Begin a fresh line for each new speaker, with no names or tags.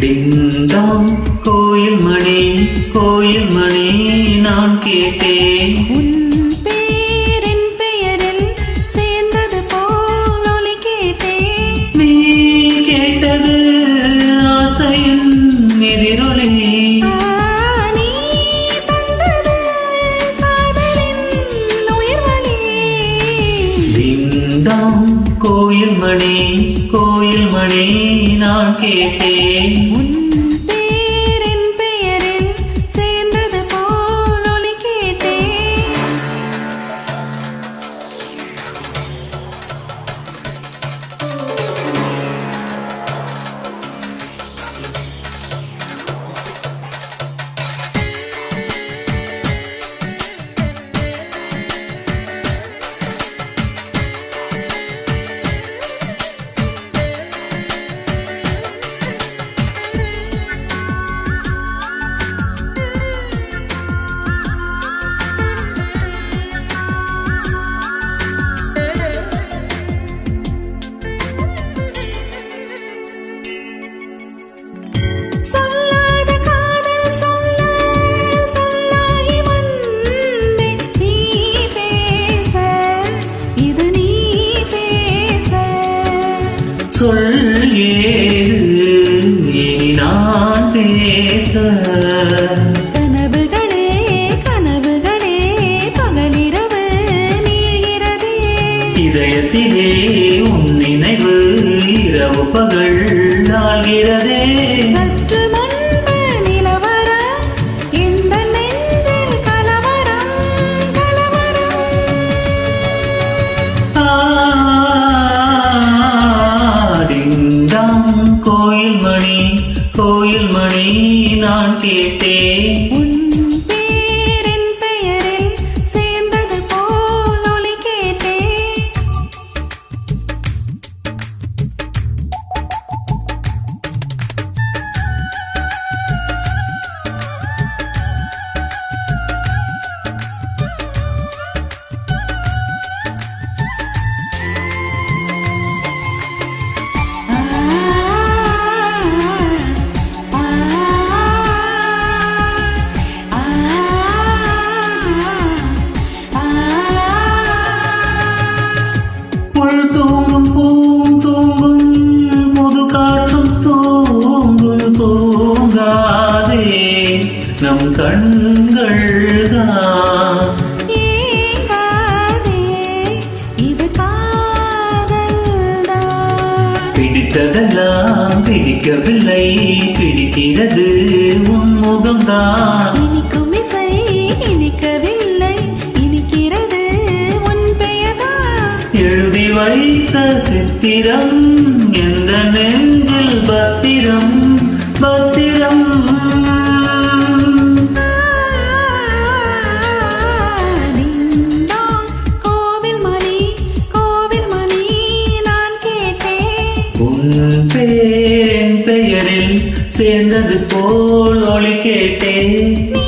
Ding dong கோயில் மணி நான் கேட்டேன்.
உன் பேரின் பெயரில் சேர்ந்தது போல் ஒலி கேட்டேன்.
நீ கேட்டது ஆசையின் எதிரொலி.
நீ தந்தது காதலின் உயிர்வலி.
டிங்டாங் கோயில் மணி நான் கேட்டேன்.
உன் பேரின் பெயரில் சேர்ந்தது போல் ஒலி கேட்டேன். சொல்லாத காதல் சொல்ல சொல்லாகி வந்தே நீ பேச இது நீ பேச.
சொல் ஏது இனி நான் பேச.
கனவுகளே கனவுகளே பகலிரவு நீள்கிறதே.
இதயத்திலே உன் நினைவு இரவு பகல் ஆகிறதே.
சற்று முன்பு நிலவரம் இந்த நெஞ்சில் கலவரம் கலவரம்.
டிங்டாங் கோயில் மணி நான் கேட்டேன்.
உன் பேரின் பெயரில் சேர்ந்தது போல் ஒலி கேட்டேன்.
புல் தூங்கும் பூந்தூங்கும் புது காற்றும் தூங்காதே நம் கண்கள் தான்.
ஏங்காதே இது காதல்தான்.
பிடித்ததெல்லாம் பிடிக்கவில்லை பிடிக்கிறது உன் முகம்தான்.
இனிக்கும் இசை இனிக்கவில்லை இனிக்கிறது உன் பெயர்தான்.
எழுதி வைத்த சித்திரம் எந்த நெஞ்சில் பத்திரம் பத்திரம்.
டிங்டாங் கோவில் மணி நான் கேட்டேன்.
உன் பெயரில் சேர்ந்தது போல் ஒலி கேட்டேன்.